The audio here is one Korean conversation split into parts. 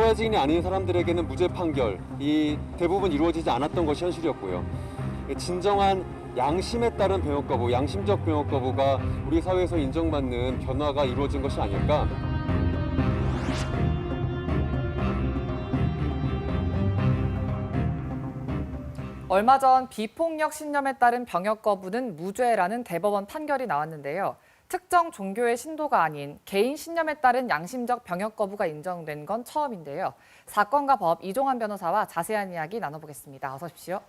유아진이 아닌 사람들에게는 무죄 판결이 대부분 이루어지지 않았던 것이 현실이었고요. 진정한 양심에 따른 병역 거부, 양심적 병역 거부가 우리 사회에서 인정받는 변화가 이루어진 것이 아닐까. 얼마 전 비폭력 신념에 따른 병역 거부는 무죄라는 대법원 판결이 나왔는데요. 특정 종교의 신도가 아닌 개인 신념에 따른 양심적 병역 거부가 인정된 건 처음인데요. 사건과 법 이종환 변호사와 자세한 이야기 나눠보겠습니다. 어서 오십시오.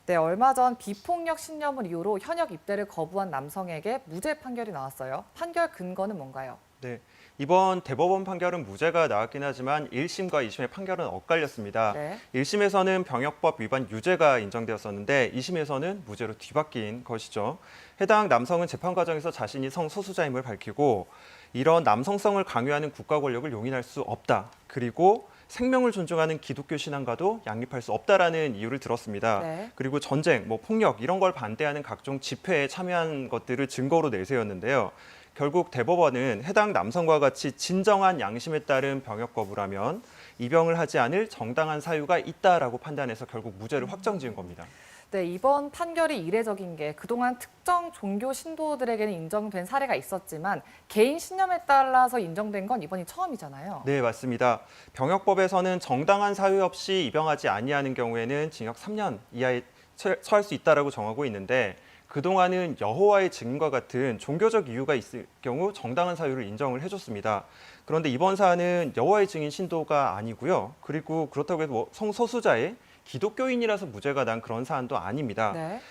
네, 얼마 전 비폭력 신념을 이유로 현역 입대를 거부한 남성에게 무죄 판결이 나왔어요. 판결 근거는 뭔가요? 네, 이번 대법원 판결은 무죄가 나왔긴 하지만 1심과 2심의 판결은 엇갈렸습니다. 네. 1심에서는 병역법 위반 유죄가 인정되었었는데 2심에서는 무죄로 뒤바뀐 것이죠. 해당 남성은 재판 과정에서 자신이 성소수자임을 밝히고 이런 남성성을 강요하는 국가 권력을 용인할 수 없다. 그리고 생명을 존중하는 기독교 신앙과도 양립할 수 없다라는 이유를 들었습니다. 네. 그리고 전쟁, 폭력 이런 걸 반대하는 각종 집회에 참여한 것들을 증거로 내세웠는데요. 결국 대법원은 해당 남성과 같이 진정한 양심에 따른 병역 거부라면 입영을 하지 않을 정당한 사유가 있다라고 판단해서 결국 무죄를 확정지은 겁니다. 네, 이번 판결이 이례적인 게 그동안 특정 종교 신도들에게는 인정된 사례가 있었지만 개인 신념에 따라서 인정된 건 이번이 처음이잖아요. 네, 맞습니다. 병역법에서는 정당한 사유 없이 입영하지 아니하는 경우에는 징역 3년 이하에 처할 수 있다라고 정하고 있는데 그동안은 여호와의 증인과 같은 종교적 이유가 있을 경우 정당한 사유를 인정을 해줬습니다. 그런데 이번 사안은 여호와의 증인 신도가 아니고요. 그리고 그렇다고 해서 성소수자의 기독교인이라서 무죄가 난 그런 사안도 아닙니다. 네.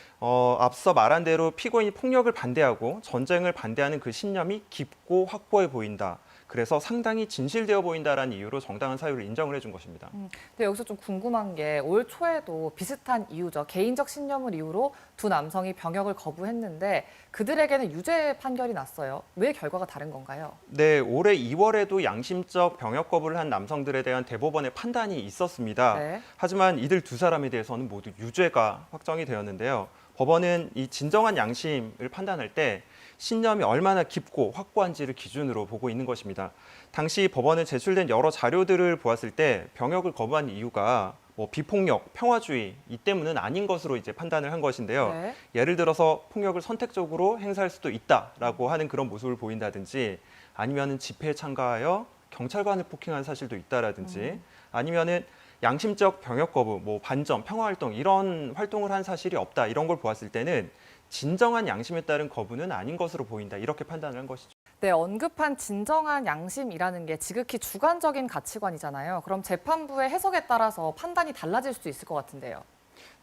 앞서 말한 대로 피고인이 폭력을 반대하고 전쟁을 반대하는 그 신념이 깊고 확고해 보인다. 그래서 상당히 진실되어 보인다라는 이유로 정당한 사유를 인정을 해준 것입니다. 근데 여기서 좀 궁금한 게 올 초에도 비슷한 이유죠. 개인적 신념을 이유로 두 남성이 병역을 거부했는데 그들에게는 유죄 판결이 났어요. 왜 결과가 다른 건가요? 네, 올해 2월에도 양심적 병역 거부를 한 남성들에 대한 대법원의 판단이 있었습니다. 네. 하지만 이들 두 사람에 대해서는 모두 유죄가 확정이 되었는데요. 법원은 이 진정한 양심을 판단할 때 신념이 얼마나 깊고 확고한지를 기준으로 보고 있는 것입니다. 당시 법원에 제출된 여러 자료들을 보았을 때 병역을 거부한 이유가 비폭력, 평화주의 이 때문은 아닌 것으로 이제 판단을 한 것인데요. 네. 예를 들어서 폭력을 선택적으로 행사할 수도 있다라고 하는 그런 모습을 보인다든지 아니면은 집회에 참가하여 경찰관을 폭행한 사실도 있다라든지 아니면은 양심적 병역 거부, 반점, 평화활동 이런 활동을 한 사실이 없다 이런 걸 보았을 때는 진정한 양심에 따른 거부는 아닌 것으로 보인다 이렇게 판단을 한 것이죠. 네, 언급한 진정한 양심이라는 게 지극히 주관적인 가치관이잖아요. 그럼 재판부의 해석에 따라서 판단이 달라질 수도 있을 것 같은데요.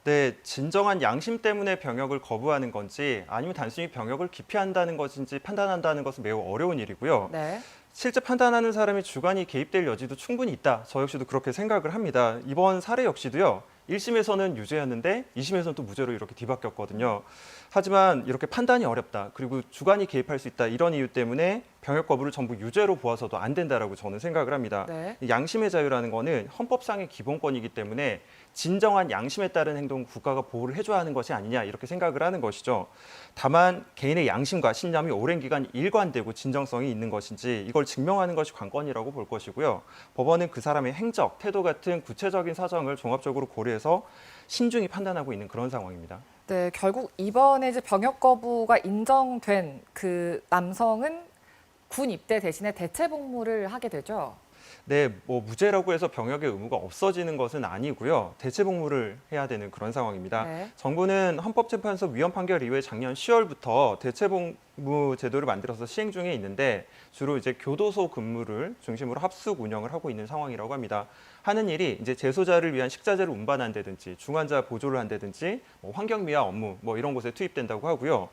네, 진정한 양심 때문에 병역을 거부하는 건지 아니면 단순히 병역을 기피한다는 것인지 판단한다는 것은 매우 어려운 일이고요. 네. 실제 판단하는 사람이 주관이 개입될 여지도 충분히 있다. 저 역시도 그렇게 생각을 합니다. 이번 사례 역시도요. 1심에서는 유죄였는데 2심에서는 또 무죄로 이렇게 뒤바뀌었거든요. 하지만 이렇게 판단이 어렵다. 그리고 주관이 개입할 수 있다. 이런 이유 때문에 병역 거부를 전부 유죄로 보아서도 안 된다라고 저는 생각을 합니다. 네. 양심의 자유라는 거는 헌법상의 기본권이기 때문에 진정한 양심에 따른 행동 국가가 보호를 해줘야 하는 것이 아니냐 이렇게 생각을 하는 것이죠. 다만 개인의 양심과 신념이 오랜 기간 일관되고 진정성이 있는 것인지 이걸 증명하는 것이 관건이라고 볼 것이고요. 법원은 그 사람의 행적, 태도 같은 구체적인 사정을 종합적으로 고려해서 신중히 판단하고 있는 그런 상황입니다. 네, 결국 이번에 이제 병역 거부가 인정된 그 남성은 군 입대 대신에 대체 복무를 하게 되죠. 네, 무죄라고 해서 병역의 의무가 없어지는 것은 아니고요. 대체 복무를 해야 되는 그런 상황입니다. 네. 정부는 헌법재판소 위헌 판결 이후에 작년 10월부터 대체 복무 제도를 만들어서 시행 중에 있는데 주로 이제 교도소 근무를 중심으로 합숙 운영을 하고 있는 상황이라고 합니다. 하는 일이 이제 재소자를 위한 식자재를 운반한다든지 중환자 보조를 한다든지 환경미화 업무 이런 곳에 투입된다고 하고요.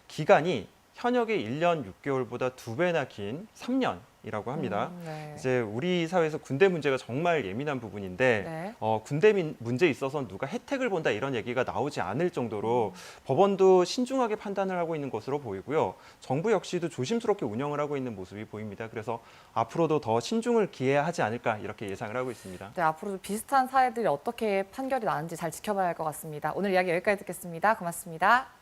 기간이 현역의 1년 6개월보다 2배나 긴 3년이라고 합니다. 네. 이제 우리 사회에서 군대 문제가 정말 예민한 부분인데 네. 군대 문제에 있어서 누가 혜택을 본다 이런 얘기가 나오지 않을 정도로 법원도 신중하게 판단을 하고 있는 것으로 보이고요. 정부 역시도 조심스럽게 운영을 하고 있는 모습이 보입니다. 그래서 앞으로도 더 신중을 기해야 하지 않을까 이렇게 예상을 하고 있습니다. 네, 앞으로도 비슷한 사례들이 어떻게 판결이 나는지 잘 지켜봐야 할 것 같습니다. 오늘 이야기 여기까지 듣겠습니다. 고맙습니다.